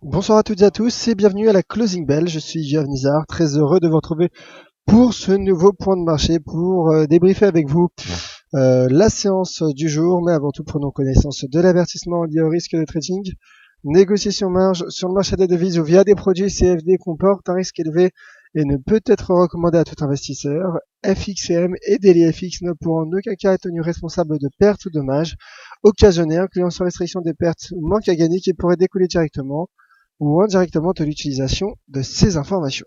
Bonsoir à toutes et à tous et bienvenue à la Closing Bell. Je suis Jeff Nizar, très heureux de vous retrouver pour ce nouveau point de marché pour débriefer avec vous la séance du jour, mais avant tout prenons connaissance de l'avertissement lié au risque de trading. Négociation marge sur le marché des devises ou via des produits CFD comporte un risque élevé et ne peut être recommandé à tout investisseur. FXCM et Daily FX ne pourront en aucun cas être tenus responsables de pertes ou dommages occasionnés, incluant sans restriction des pertes ou manques à gagner qui pourraient découler directement ou indirectement de l'utilisation de ces informations.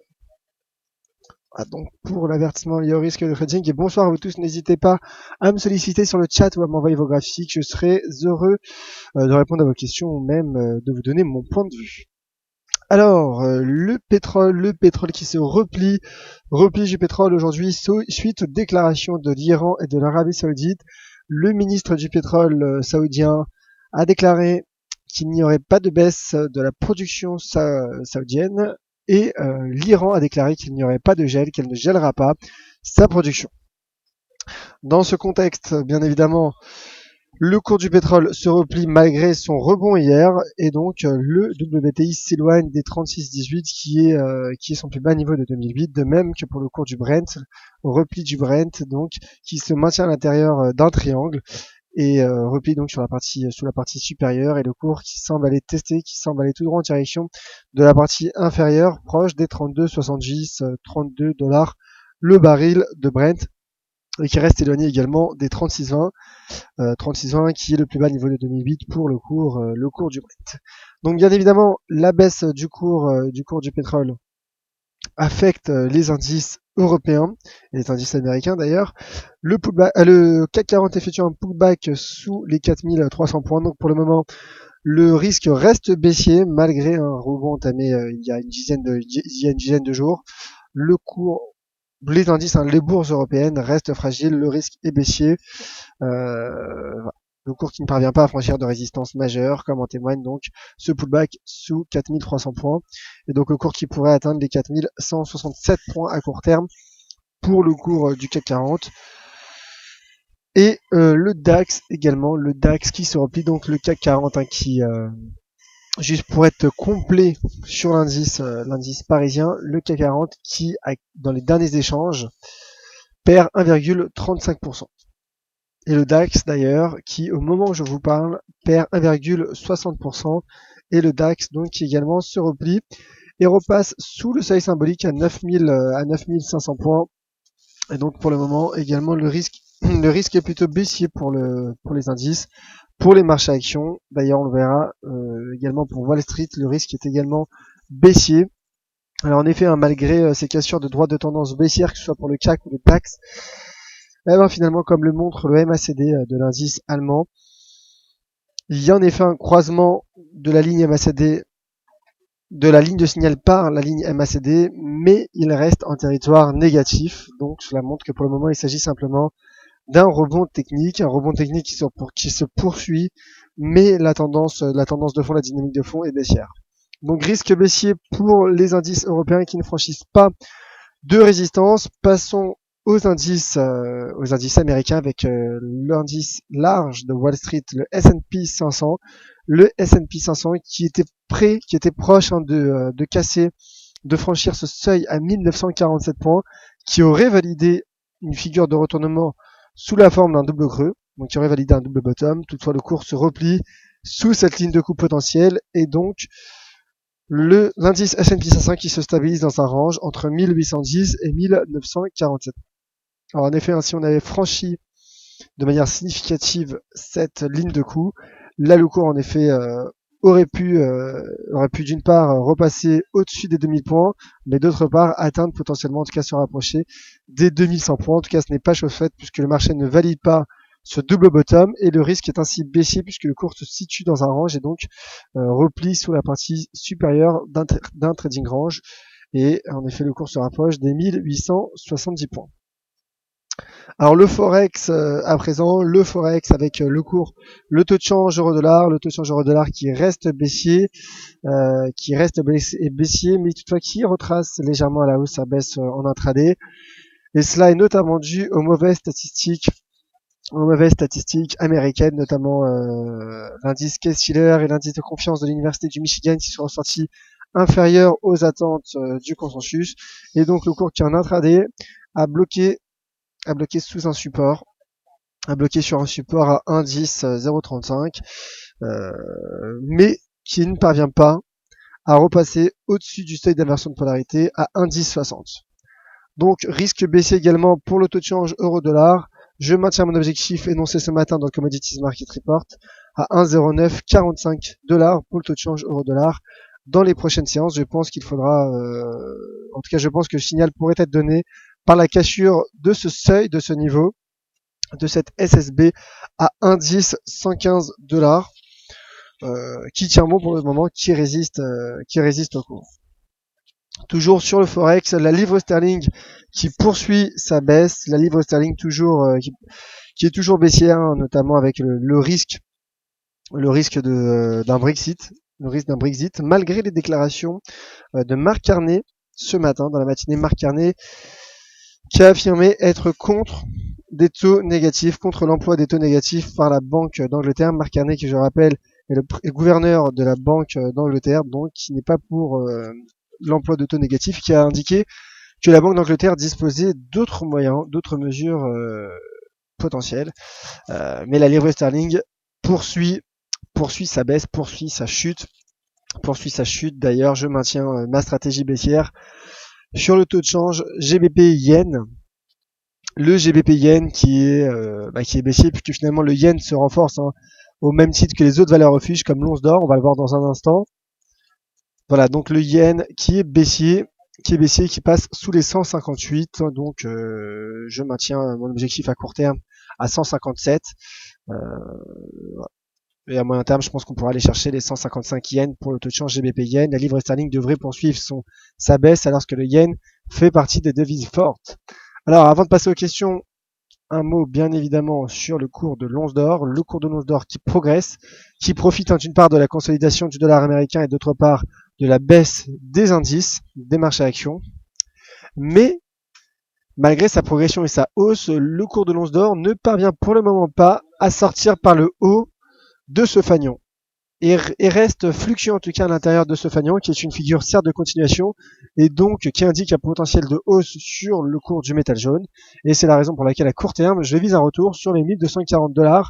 Donc pour l'avertissement lié au risque de trading, et bonsoir à vous tous, n'hésitez pas à me solliciter sur le chat ou à m'envoyer vos graphiques, je serai heureux de répondre à vos questions ou même de vous donner mon point de vue. Alors, le pétrole qui se replie du pétrole aujourd'hui suite aux déclarations de l'Iran et de l'Arabie Saoudite. Le ministre du pétrole saoudien a déclaré qu'il n'y aurait pas de baisse de la production saoudienne et l'Iran a déclaré qu'il n'y aurait pas de gel, qu'elle ne gèlera pas sa production. Dans ce contexte, bien évidemment, le cours du pétrole se replie malgré son rebond hier et donc le WTI s'éloigne des 36,18 qui est son plus bas niveau de 2008, de même que pour le cours du Brent, repli du Brent donc qui se maintient à l'intérieur d'un triangle et repli donc sous la partie supérieure et le cours qui semble aller tout droit en direction de la partie inférieure proche des 32,70 32 dollars le baril de Brent et qui reste éloigné également des 36,20 36,20 qui est le plus bas niveau de 2008 pour le cours du Brent. Donc bien évidemment, la baisse du cours du pétrole affecte les indices européens et les indices américains d'ailleurs. Le CAC 40 effectue un pullback sous les 4300 points. Donc pour le moment, le risque reste baissier malgré un rebond entamé il y a une dizaine de jours. Le cours les indices, les bourses européennes restent fragiles, le risque est baissier. Voilà. Le cours qui ne parvient pas à franchir de résistance majeure, comme en témoigne donc ce pullback sous 4300 points. Et donc le cours qui pourrait atteindre les 4167 points à court terme pour le cours du CAC 40. Et le DAX également, le DAX qui se replie, donc le CAC 40 qui, juste pour être complet sur l'indice parisien, le CAC 40 qui, dans les derniers échanges, perd 1,35%. Et le DAX d'ailleurs, qui au moment où je vous parle, perd 1,60%. Et le DAX donc qui également se replie et repasse sous le seuil symbolique à 9500 points. Et donc pour le moment également le risque est plutôt baissier pour les indices, pour les marchés actions. D'ailleurs on le verra également pour Wall Street, le risque est également baissier. Alors en effet, malgré ces cassures de droite de tendance baissière, que ce soit pour le CAC ou le DAX, finalement, comme le montre le MACD de l'indice allemand, il y a en effet un croisement de la ligne MACD, de la ligne de signal par la ligne MACD, mais il reste en territoire négatif. Donc cela montre que pour le moment, il s'agit simplement d'un rebond technique, qui se poursuit, mais la tendance de fond, la dynamique de fond est baissière. Donc risque baissier pour les indices européens qui ne franchissent pas de résistance. Passons aux indices américains avec l'indice large de Wall Street, le S&P 500. Le S&P 500 qui était proche de casser, de franchir ce seuil à 1947 points, qui aurait validé une figure de retournement sous la forme d'un double creux, donc qui aurait validé un double bottom. Toutefois, le cours se replie sous cette ligne de coup potentielle et donc l'indice S&P 500 qui se stabilise dans un range entre 1810 et 1947. Alors en effet, si on avait franchi de manière significative cette ligne de coup, là le cours en effet aurait pu d'une part repasser au-dessus des 2000 points, mais d'autre part atteindre potentiellement, en tout cas se rapprocher des 2100 points. En tout cas, ce n'est pas chose faite puisque le marché ne valide pas ce double bottom et le risque est ainsi baissier puisque le cours se situe dans un range et donc replie sous la partie supérieure d'un trading range. Et en effet, le cours se rapproche des 1870 points. Alors le forex à présent, le forex avec le cours, le taux de change euro-dollar, qui reste baissier, mais toutefois qui retrace légèrement à la hausse sa baisse en intraday. Et cela est notamment dû aux mauvaises statistiques aux mauvaises statistiques américaines, notamment l'indice Case-Shiller et l'indice de confiance de l'Université du Michigan qui sont ressortis inférieurs aux attentes du consensus. Et donc le cours qui est en intraday a bloqué sous un support, a bloqué sur un support à 1,10,035, mais qui ne parvient pas à repasser au-dessus du seuil d'inversion de polarité à 1,1060. Donc risque baissier également pour le taux de change euro-dollar. Je maintiens mon objectif énoncé ce matin dans le Commodities Market Report à 1,0945 $ pour le taux de change euro-dollar. Dans les prochaines séances, je pense qu'il faudra, en tout cas je pense que le signal pourrait être donné par la cassure de ce seuil, de ce niveau, de cette SSB à 1,10 $, qui tient bon pour le moment, qui résiste au cours. Toujours sur le forex, la livre sterling qui poursuit sa baisse, la livre sterling toujours qui est toujours baissière, hein, notamment avec le risque d'un Brexit, malgré les déclarations de Mark Carney ce matin dans la matinée. Mark Carney qui a affirmé être contre des taux négatifs, contre l'emploi des taux négatifs par la Banque d'Angleterre. Mark Carney, qui je rappelle est le gouverneur de la Banque d'Angleterre, donc qui n'est pas pour l'emploi de taux négatifs, qui a indiqué que la Banque d'Angleterre disposait d'autres moyens, d'autres mesures potentielles. Mais la livre sterling poursuit sa baisse, poursuit sa chute. D'ailleurs, je maintiens ma stratégie baissière sur le taux de change GBP Yen. Le GBP Yen qui est baissier, puisque finalement le Yen se renforce, hein, au même titre que les autres valeurs refuges comme l'once d'or. On va le voir dans un instant. Voilà, donc le Yen qui est baissier, qui passe sous les 158. Donc je maintiens mon objectif à court terme à 157. Et à moyen terme, je pense qu'on pourra aller chercher les 155 yens pour le taux de change GBP Yen. La livre sterling devrait poursuivre sa baisse alors que le Yen fait partie des devises fortes. Alors, avant de passer aux questions, un mot bien évidemment sur le cours de l'once d'or. Le cours de l'once d'or qui progresse, qui profite d'une part de la consolidation du dollar américain et d'autre part de la baisse des indices, des marchés actions. Mais malgré sa progression et sa hausse, le cours de l'once d'or ne parvient pour le moment pas à sortir par le haut de ce fanion et reste fluctuant en tout cas à l'intérieur de ce fanion qui est une figure certes de continuation et donc qui indique un potentiel de hausse sur le cours du métal jaune, et c'est la raison pour laquelle à court terme je vise un retour sur les 1240 $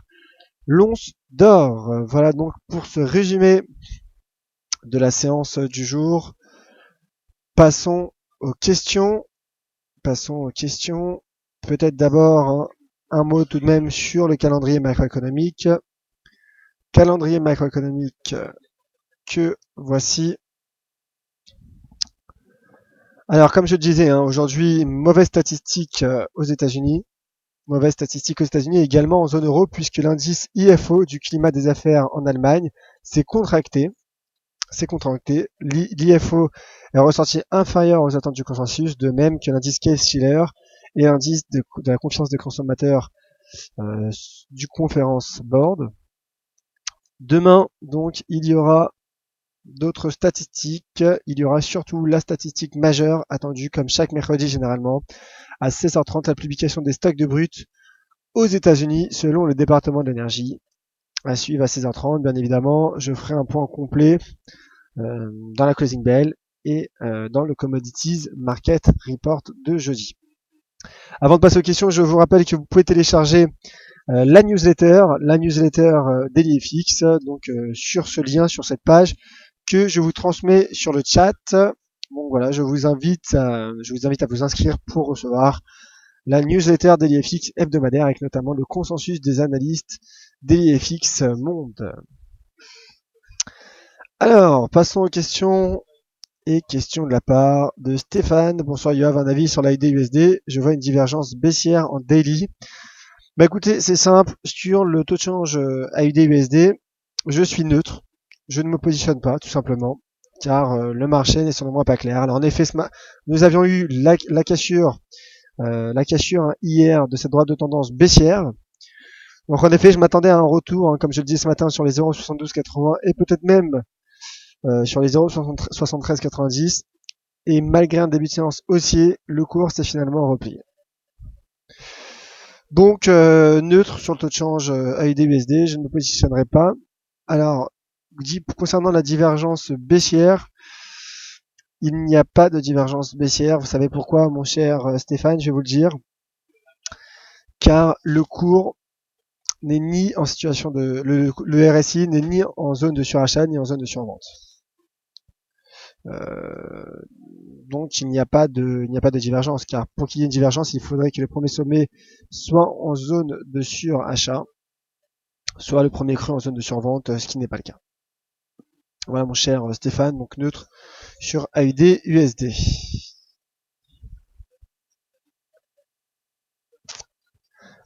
l'once d'or. Voilà donc pour ce résumé de la séance du jour. Passons aux questions. Peut-être d'abord un mot tout de même sur le calendrier macroéconomique. Que voici. Alors, comme je le disais, hein, aujourd'hui, mauvaise statistique aux États-Unis et également en zone euro, puisque l'indice IFO du climat des affaires en Allemagne s'est contracté. L'IFO est ressorti inférieur aux attentes du consensus, de même que l'indice Case-Shiller et l'indice de la confiance des consommateurs du Conference Board. Demain, donc, il y aura d'autres statistiques. Il y aura surtout la statistique majeure attendue, comme chaque mercredi généralement, à 16h30, la publication des stocks de brut aux États-Unis selon le département de l'énergie. À suivre à 16h30, bien évidemment, je ferai un point complet dans la closing bell et dans le Commodities Market Report de jeudi. Avant de passer aux questions, je vous rappelle que vous pouvez télécharger la newsletter DailyFX, donc sur ce lien, sur cette page que je vous transmets sur le chat. Bon voilà, je vous invite à vous inscrire pour recevoir la newsletter DailyFX hebdomadaire avec notamment le consensus des analystes DailyFX Monde. Alors, passons aux questions de la part de Stéphane. Bonsoir Yoav, un avis sur l'AUD USD. Je vois une divergence baissière en daily. Bah écoutez, c'est simple, sur le taux de change AUD USD, je suis neutre. Je ne me positionne pas, tout simplement, car le marché n'est selon moi pas clair. Alors en effet, nous avions eu la cassure hier de cette droite de tendance baissière. Donc en effet, je m'attendais à un retour, hein, comme je le disais ce matin, sur les 0,7280 et peut-être même sur les 0,7390. Et malgré un début de séance haussier, le cours s'est finalement replié. Donc neutre sur le taux de change AUD-USD, je ne me positionnerai pas. Alors, concernant la divergence baissière, il n'y a pas de divergence baissière. Vous savez pourquoi, mon cher Stéphane, je vais vous le dire. Car le cours n'est ni en situation de... Le RSI n'est ni en zone de surachat, ni en zone de survente. Donc il n'y a pas de divergence, car pour qu'il y ait une divergence, il faudrait que le premier sommet soit en zone de surachat, soit le premier creux en zone de survente, ce qui n'est pas le cas. Voilà mon cher Stéphane, donc neutre sur AUD USD.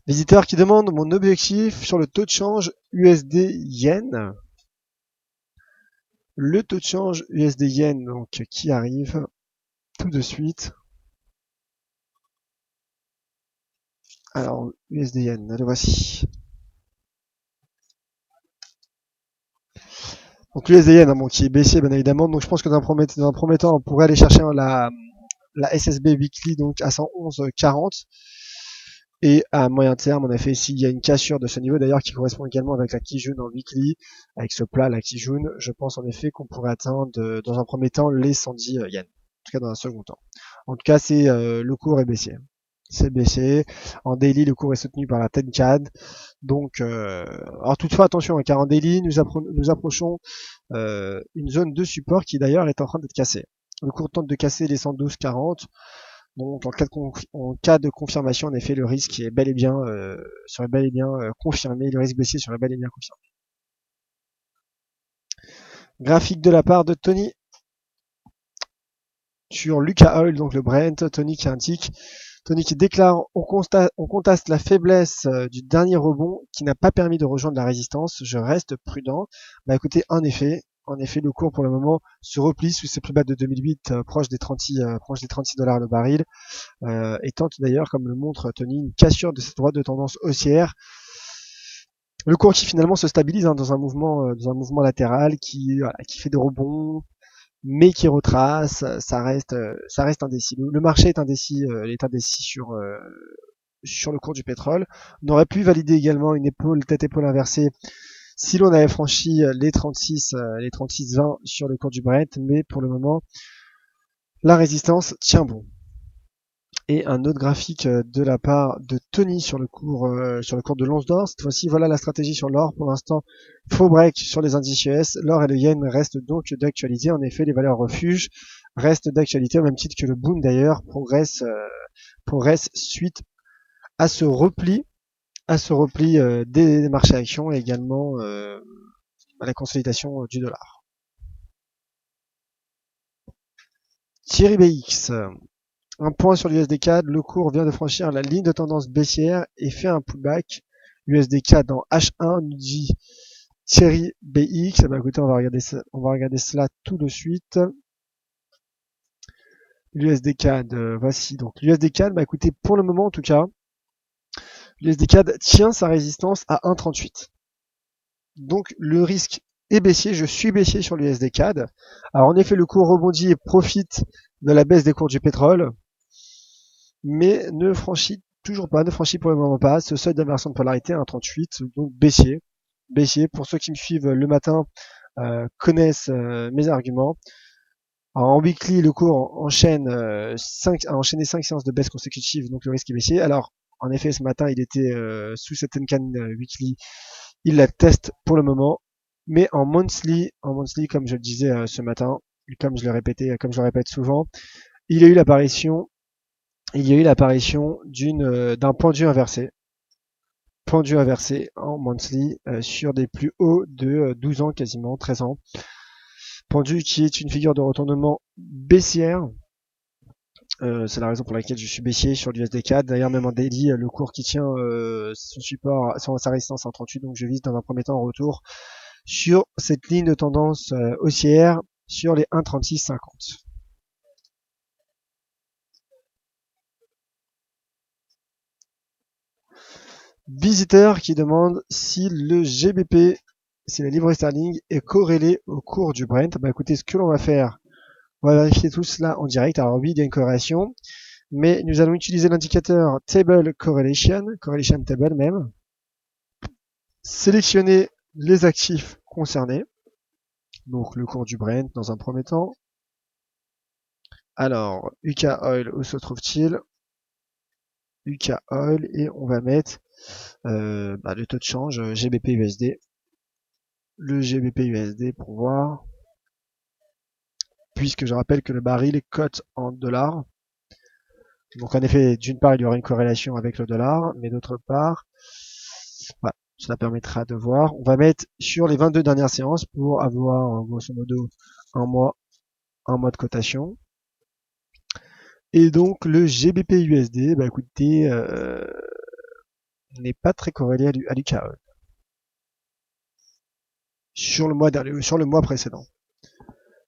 Visiteur qui demande mon objectif sur le taux de change USD Yen. Le taux de change USD Yen donc qui arrive tout de suite. Alors USD Yen, le voici. Donc l'USD Yen bon, qui est baissier bien évidemment. Donc je pense que dans un premier temps on pourrait aller chercher la SSB Weekly donc à 111,40. Et à moyen terme, en effet, s'il y a une cassure de ce niveau, d'ailleurs, qui correspond également avec la Kijun en weekly, avec ce plat, la Kijun, je pense en effet qu'on pourrait atteindre, dans un premier temps, les 110 yens. En tout cas, dans un second temps. En tout cas, c'est le cours est baissier. C'est baissé. En daily, le cours est soutenu par la Tencad. Donc, alors toutefois, attention, car en daily, nous approchons une zone de support qui d'ailleurs est en train d'être cassée. Le cours tente de casser les 112,40. Donc en cas de confirmation, en effet, le risque est bel et bien serait bel et bien confirmé, le risque baissier serait bel et bien confirmé. Graphique de la part de Tony sur Lucas Oil, donc le Brent, Tony qui indique, Tony qui déclare on conteste la faiblesse du dernier rebond qui n'a pas permis de rejoindre la résistance, je reste prudent. Bah écoutez, en effet, le cours pour le moment se replie sous ses plus bas de 2008, proche des 36 $ le baril. Et tente d'ailleurs, comme le montre Tony, une cassure de cette droite de tendance haussière. Le cours qui finalement se stabilise dans un mouvement latéral qui fait des rebonds, mais qui retrace. Ça reste indécis. Le marché est indécis, sur le cours du pétrole. On aurait pu valider également une tête-épaule inversée si l'on avait franchi les 36,20 sur le cours du Brent, mais pour le moment, la résistance tient bon. Et un autre graphique de la part de Tony sur le cours de l'once d'or. Cette fois-ci, voilà la stratégie sur l'or. Pour l'instant, faux break sur les indices US. L'or et le yen restent donc d'actualité. En effet, les valeurs refuges restent d'actualité au même titre que le boom d'ailleurs progresse suite à ce repli des marchés actions et également à la consolidation du dollar. Thierry BX. Un point sur l'USD CAD, le cours vient de franchir la ligne de tendance baissière et fait un pullback. USD CAD en H1 nous dit Thierry BX. Bah écoutez, on va regarder cela tout de suite. L'USD CAD, voici donc l'USD CAD. Bah écoutez, pour le moment en tout cas, l'USD CAD tient sa résistance à 1,38. Donc le risque est baissier. Je suis baissier sur l'USD CAD. Alors en effet, le cours rebondit et profite de la baisse des cours du pétrole, mais ne franchit pour le moment pas ce seuil d'inversion de polarité à 1,38, donc baissier. Pour ceux qui me suivent le matin connaissent mes arguments. Alors, en weekly, le cours a enchaîné 5 séances de baisse consécutives, donc le risque est baissier. Alors, en effet, ce matin, il était sous cette Tenkan weekly, il la teste pour le moment, mais en monthly, comme je le disais ce matin, comme je le répète souvent, il y a eu l'apparition d'un pendu inversé en monthly sur des plus hauts de 12 ans, quasiment 13 ans. Pendu qui est une figure de retournement baissière. C'est la raison pour laquelle je suis baissier sur l'USD4. D'ailleurs, même en daily, le cours qui tient son support, sa résistance en 38, donc je vise dans un premier temps en retour sur cette ligne de tendance haussière sur les 1,3650. Visiteur qui demande si le GBP, si la livre sterling est corrélée au cours du Brent. Bah écoutez, ce que l'on va faire, on va vérifier tout cela en direct. Alors oui, il y a une corrélation. mais nous allons utiliser l'indicateur Table Correlation, Correlation Table même, sélectionner les actifs concernés, donc le cours du Brent dans un premier temps. Alors, UK Oil, où se trouve-t-il? UK Oil, et on va mettre le taux de change GBP USD. Le GBP USD pour voir, puisque je rappelle que le baril est cote en dollars. Donc en effet, d'une part, il y aura une corrélation avec le dollar, mais d'autre part, voilà, cela permettra de voir. On va mettre sur les 22 dernières séances pour avoir grosso modo un mois de cotation. Et donc le GBP USD, bah écoutez, n'est pas très corrélé à l'UKE sur le mois précédent.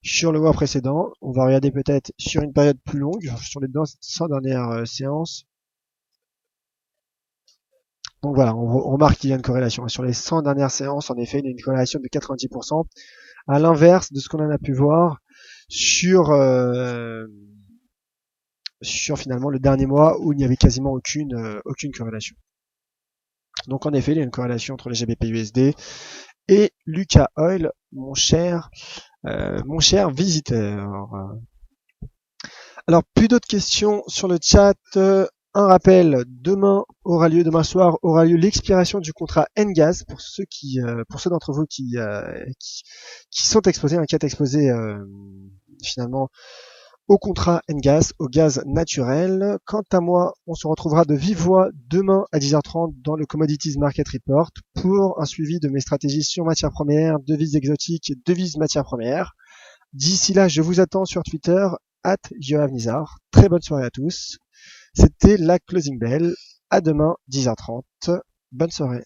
Sur le mois précédent, on va regarder peut-être sur une période plus longue, sur les 100 dernières séances. Donc voilà, on remarque qu'il y a une corrélation. Sur les 100 dernières séances, en effet, il y a une corrélation de 90%, à l'inverse de ce qu'on en a pu voir sur finalement le dernier mois où il n'y avait quasiment aucune corrélation. Donc en effet, il y a une corrélation entre les GBP USD et l'UK Oil, mon cher visiteur. Alors, plus d'autres questions sur le chat. Un rappel, demain soir aura lieu l'expiration du contrat Engas pour ceux d'entre vous qui sont exposés, qui êtes exposés finalement au contrat Engas, au gaz naturel. Quant à moi, on se retrouvera de vive voix demain à 10h30 dans le Commodities Market Report pour un suivi de mes stratégies sur matières premières, devises exotiques, devises matières premières. D'ici là, je vous attends sur Twitter, @JoavNizar. Très bonne soirée à tous. C'était la Closing Bell. À demain, 10h30. Bonne soirée.